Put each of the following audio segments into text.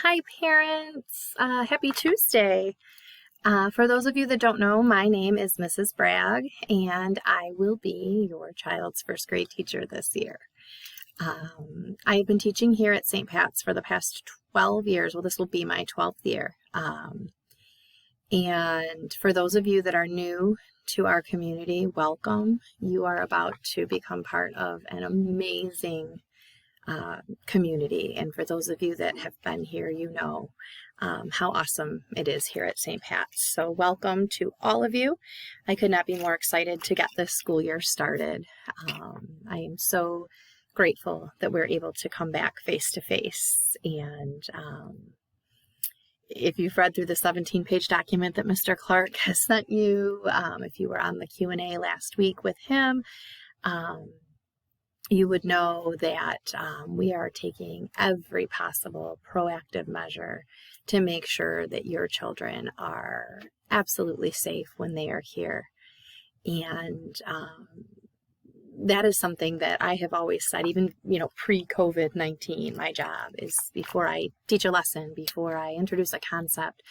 Hi, parents. Happy Tuesday. For those of you that don't know, my name is Mrs. Bragg, and I will be your child's first grade teacher this year. I've been teaching here at St. Pat's for the past 12 years. Well, this will be my 12th year. And for those of you that are new to our community, welcome. You are about to become part of an amazing community. And for those of you that have been here, you know how awesome it is here at St. Pat's. So welcome to all of you. I could not be more excited to get this school year started. I am so grateful that we're able to come back face to face. And if you've read through the 17-page document that Mr. Clark has sent you, if you were on the Q&A last week with him, you would know that we are taking every possible proactive measure to make sure that your children are absolutely safe when they are here. And that is something that I have always said, even, pre-COVID-19, my job is before I teach a lesson, before I introduce a concept,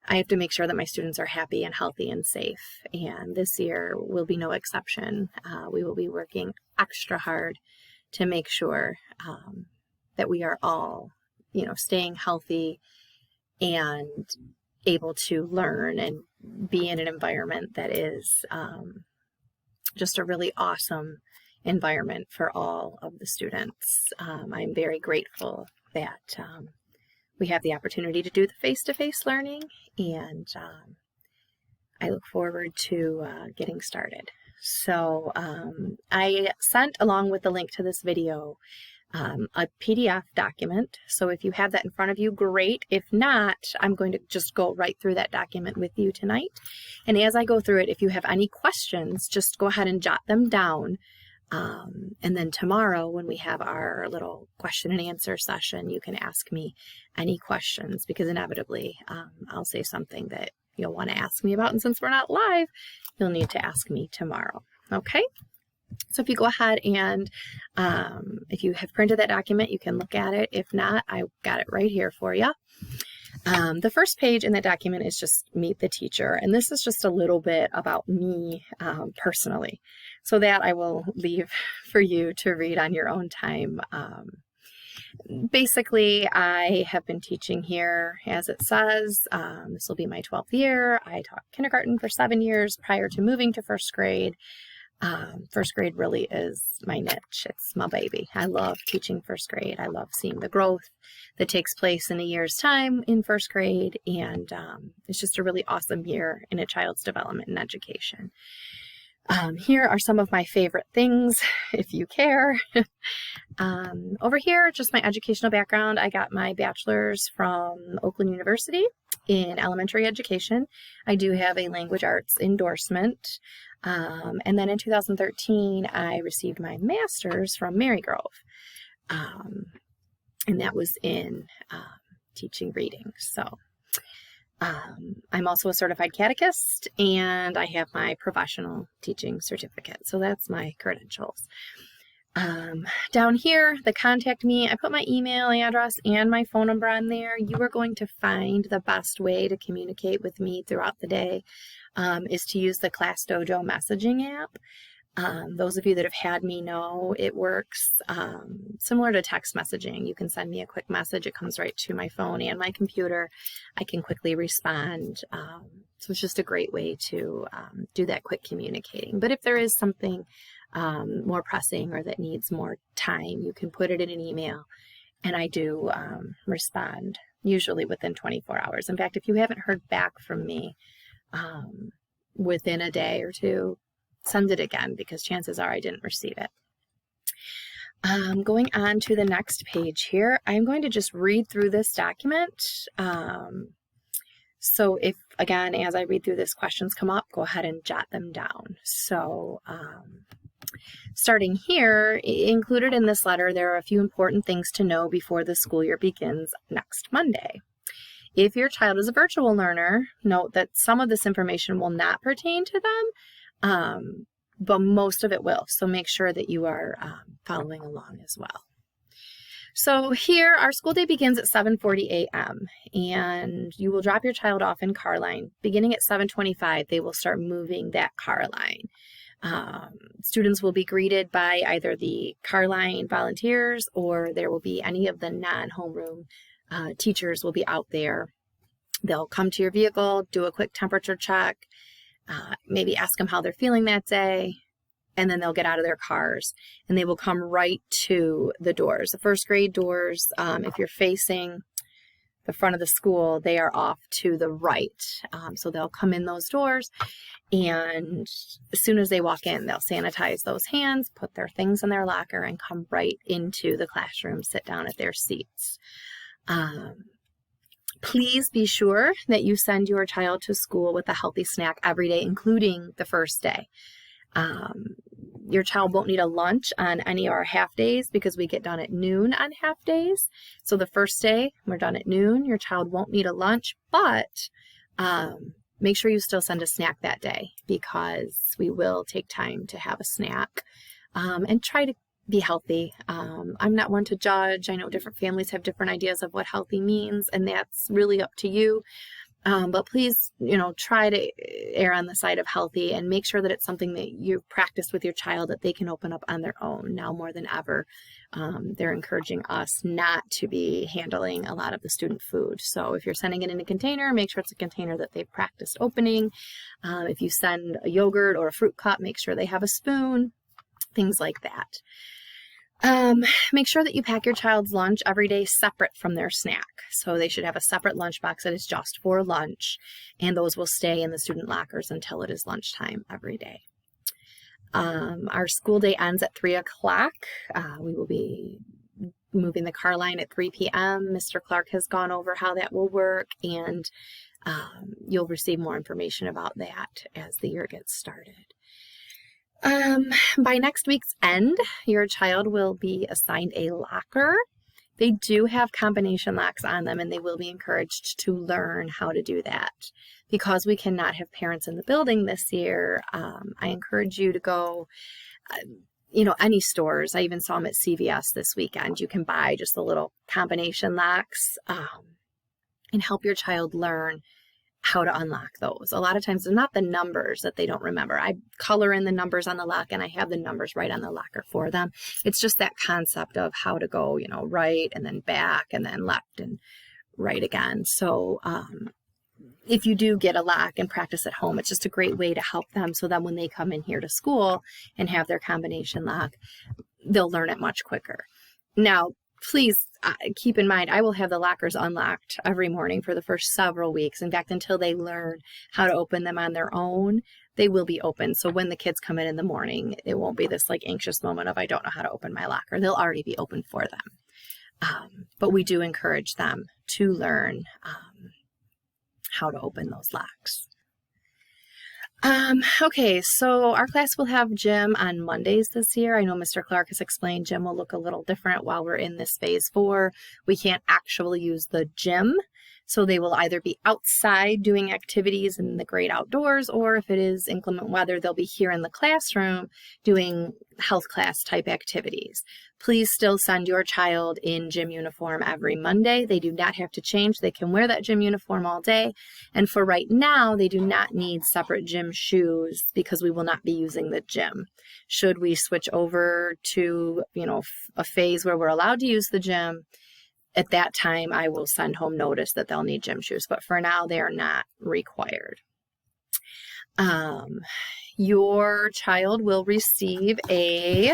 I have to make sure that my students are happy and healthy and safe. And this year will be no exception. We will be working extra hard to make sure that we are all, staying healthy and able to learn and be in an environment that is just a really awesome environment for all of the students. I'm very grateful that we have the opportunity to do the face-to-face learning, and I look forward to getting started. So I sent, along with the link to this video, a PDF document. So if you have that in front of you, great. If not, I'm going to just go right through that document with you tonight. And as I go through it, if you have any questions, just go ahead and jot them down. And then tomorrow, when we have our little question and answer session, you can ask me any questions, because inevitably I'll say something that you'll want to ask me about. And since we're not live, you'll need to ask me tomorrow. Okay? So if you go ahead and if you have printed that document, you can look at it. If not, I got it right here for you. The first page in the document is just Meet the Teacher, and this is just a little bit about me personally, so that I will leave for you to read on your own time. Basically, I have been teaching here, as it says. This will be my 12th year. I taught kindergarten for 7 years prior to moving to first grade. First grade really is my niche. It's my baby. I love teaching first grade. I love seeing the growth that takes place in a year's time in first grade. And it's just a really awesome year in a child's development and education. Here are some of my favorite things, if you care. Over here, just my educational background. I got my bachelor's from Oakland University in elementary education. I do have a language arts endorsement. And then in 2013, I received my master's from Marygrove. And that was in teaching reading. So I'm also a certified catechist, and I have my professional teaching certificate. So that's my credentials. Down here, the contact me, I put my email address and my phone number on there. You are going to find the best way to communicate with me throughout the day is to use the Class Dojo messaging app. Those of you that have had me know it works similar to text messaging. You can send me a quick message. It comes right to my phone and my computer. I can quickly respond. So it's just a great way to do that quick communicating. But if there is something more pressing or that needs more time, you can put it in an email, and I do respond usually within 24 hours. In fact, if you haven't heard back from me within a day or two, send it again, because chances are I didn't receive it. Going on to the next page here, I'm going to just read through this document. So if, again, as I read through this, questions come up, go ahead and jot them down. So starting here, included in this letter, there are a few important things to know before the school year begins next Monday. If your child is a virtual learner, note that some of this information will not pertain to them, but most of it will. So make sure that you are following along as well. So here, our school day begins at 7:40 a.m. and you will drop your child off in car line. Beginning at 7:25, they will start moving that car line. Students will be greeted by either the car line volunteers, or there will be any of the non-homeroom teachers will be out there. They'll come to your vehicle, do a quick temperature check, maybe ask them how they're feeling that day, and then they'll get out of their cars and they will come right to the doors. The first grade doors, if you're facing the front of the school, they are off to the right. So they'll come in those doors, and as soon as they walk in, they'll sanitize those hands, put their things in their locker, and come right into the classroom, sit down at their seats. Please be sure that you send your child to school with a healthy snack every day, including the first day. Your child won't need a lunch on any of our half days because we get done at noon on half days. So the first day we're done at noon, your child won't need a lunch, but make sure you still send a snack that day, because we will take time to have a snack and try to be healthy. I'm not one to judge. I know different families have different ideas of what healthy means, and that's really up to you. But please, try to err on the side of healthy and make sure that it's something that you practice with your child that they can open up on their own. Now more than ever, they're encouraging us not to be handling a lot of the student food. So if you're sending it in a container, make sure it's a container that they've practiced opening. If you send a yogurt or a fruit cup, make sure they have a spoon, things like that. Make sure that you pack your child's lunch every day separate from their snack. So they should have a separate lunchbox that is just for lunch, and those will stay in the student lockers until it is lunchtime every day. Our school day ends at 3 o'clock. We will be moving the car line at 3 p.m. Mr. Clark has gone over how that will work, and you'll receive more information about that as the year gets started. By next week's end, your child will be assigned a locker. They do have combination locks on them, and they will be encouraged to learn how to do that. Because we cannot have parents in the building this year, I encourage you to go, any stores. I even saw them at CVS this weekend. You can buy just the little combination locks and help your child learn how to unlock those. A lot of times they're not the numbers that they don't remember. I color in the numbers on the lock, and I have the numbers right on the locker for them. It's just that concept of how to go, right and then back and then left and right again. So if you do get a lock and practice at home, it's just a great way to help them, so that when they come in here to school and have their combination lock, they'll learn it much quicker. Now, please keep in mind, I will have the lockers unlocked every morning for the first several weeks. In fact, until they learn how to open them on their own, they will be open. So when the kids come in the morning, it won't be this anxious moment of, I don't know how to open my locker. They'll already be open for them. But we do encourage them to learn how to open those locks. Okay, so our class will have gym on Mondays this year. I know Mr. Clark has explained gym will look a little different while we're in this phase 4. We can't actually use the gym, so they will either be outside doing activities in the great outdoors, or if it is inclement weather, they'll be here in the classroom doing health class type activities. Please still send your child in gym uniform every Monday. They do not have to change. They can wear that gym uniform all day. And for right now, they do not need separate gym shoes because we will not be using the gym. Should we switch over to, a phase where we're allowed to use the gym, at that time, I will send home notice that they'll need gym shoes. But for now, they are not required. Your child will receive a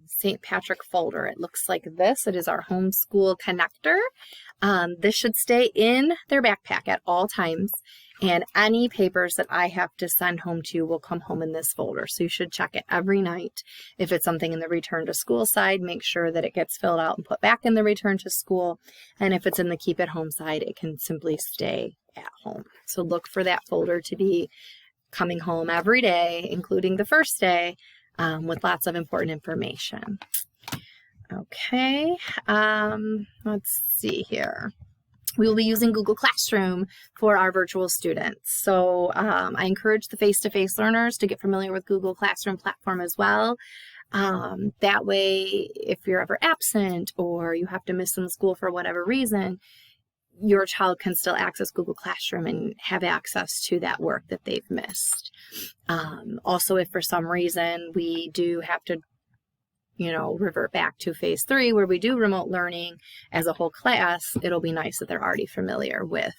St. Patrick folder. It looks like this. It is our homeschool connector. This should stay in their backpack at all times, and any papers that I have to send home to you will come home in this folder. So you should check it every night. If it's something in the return to school side, make sure that it gets filled out and put back in the return to school. And if it's in the keep at home side, it can simply stay at home. So look for that folder to be coming home every day, including the first day, with lots of important information. Okay, let's see here. We will be using Google Classroom for our virtual students. So I encourage the face-to-face learners to get familiar with Google Classroom platform as well. That way, if you're ever absent or you have to miss some school for whatever reason, your child can still access Google Classroom and have access to that work that they've missed. Also, if for some reason we do have to, revert back to phase 3 where we do remote learning as a whole class, it'll be nice that they're already familiar with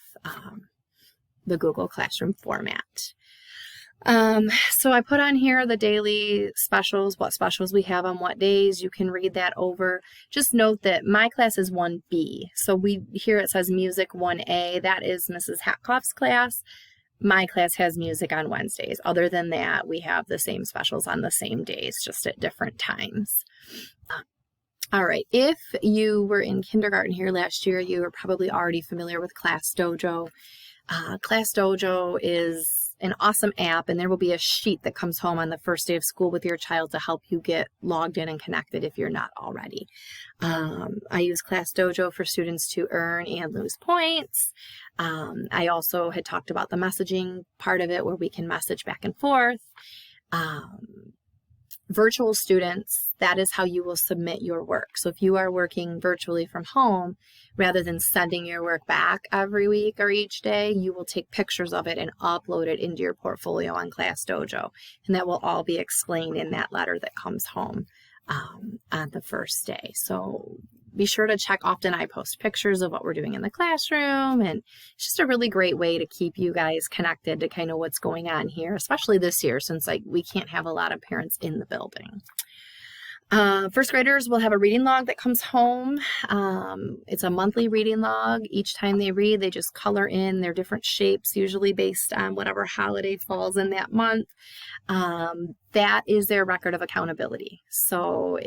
the Google Classroom format. So I put on here the daily specials, what specials we have on what days. You can read that over. Just note that my class is 1B. So here it says music 1A. That is Mrs. Hatkoff's class. My class has music on Wednesdays. Other than that, we have the same specials on the same days, just at different times. All right, if you were in kindergarten here last year, you were probably already familiar with Class Dojo. Class Dojo is an awesome app, and there will be a sheet that comes home on the first day of school with your child to help you get logged in and connected if you're not already. I use Class Dojo for students to earn and lose points. I also had talked about the messaging part of it where we can message back and forth. Virtual students, that is how you will submit your work. So if you are working virtually from home, rather than sending your work back every week or each day, you will take pictures of it and upload it into your portfolio on Class Dojo. And that will all be explained in that letter that comes home on the first day. So be sure to check often. I post pictures of what we're doing in the classroom, and it's just a really great way to keep you guys connected to kind of what's going on here, especially this year since we can't have a lot of parents in the building. First graders will have a reading log that comes home. It's a monthly reading log. Each time they read, they just color in their different shapes, usually based on whatever holiday falls in that month. That is their record of accountability. So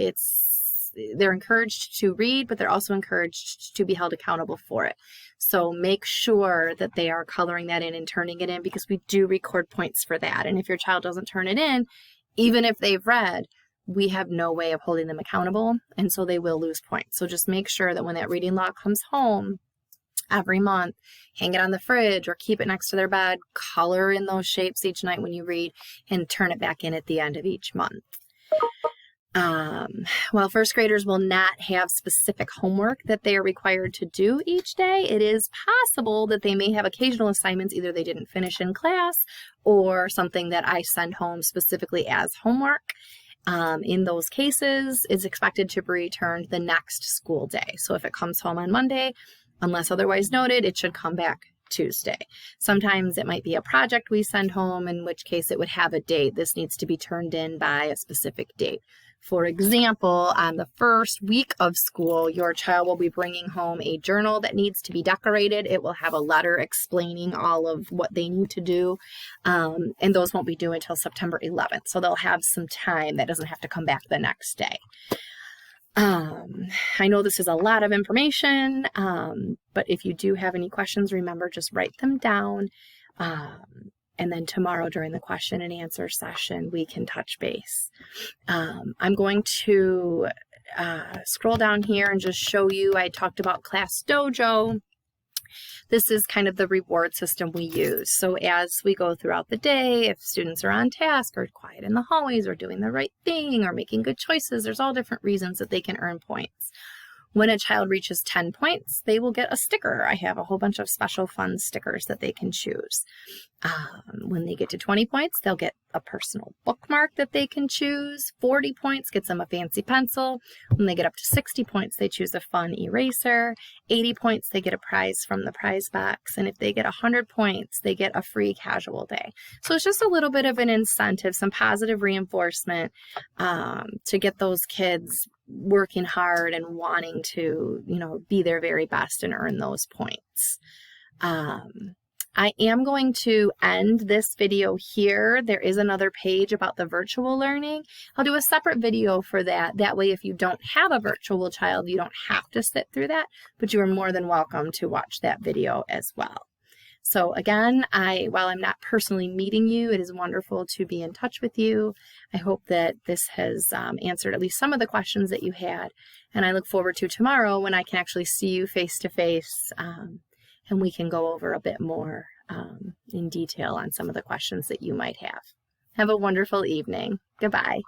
they're encouraged to read, but they're also encouraged to be held accountable for it. So make sure that they are coloring that in and turning it in, because we do record points for that. And if your child doesn't turn it in, even if they've read, we have no way of holding them accountable, and so they will lose points. So just make sure that when that reading log comes home every month, hang it on the fridge or keep it next to their bed, color in those shapes each night when you read, and turn it back in at the end of each month. While first graders will not have specific homework that they are required to do each day, it is possible that they may have occasional assignments either they didn't finish in class or something that I send home specifically as homework. In those cases, it's expected to be returned the next school day. So if it comes home on Monday, unless otherwise noted, it should come back Tuesday. Sometimes it might be a project we send home, in which case it would have a date. This needs to be turned in by a specific date. For example, on the first week of school, your child will be bringing home a journal that needs to be decorated. It will have a letter explaining all of what they need to do, and those won't be due until September 11th. So they'll have some time. That doesn't have to come back the next day. I know this is a lot of information, but if you do have any questions, remember, just write them down. And then tomorrow during the question and answer session, we can touch base. I'm going to scroll down here and just show you, I talked about Class Dojo. This is kind of the reward system we use. So as we go throughout the day, if students are on task or quiet in the hallways or doing the right thing or making good choices, there's all different reasons that they can earn points. When a child reaches 10 points, they will get a sticker. I have a whole bunch of special fun stickers that they can choose. When they get to 20 points, they'll get a personal bookmark that they can choose. 40 points gets them a fancy pencil. When they get up to 60 points, they choose a fun eraser. 80 points, they get a prize from the prize box. And if they get 100 points, they get a free casual day. So it's just a little bit of an incentive, some positive reinforcement to get those kids working hard and wanting to, be their very best and earn those points. I am going to end this video here. There is another page about the virtual learning. I'll do a separate video for that. That way, if you don't have a virtual child, you don't have to sit through that, but you are more than welcome to watch that video as well. So again, while I'm not personally meeting you, it is wonderful to be in touch with you. I hope that this has answered at least some of the questions that you had, and I look forward to tomorrow when I can actually see you face to face, and we can go over a bit more in detail on some of the questions that you might have. Have a wonderful evening. Goodbye.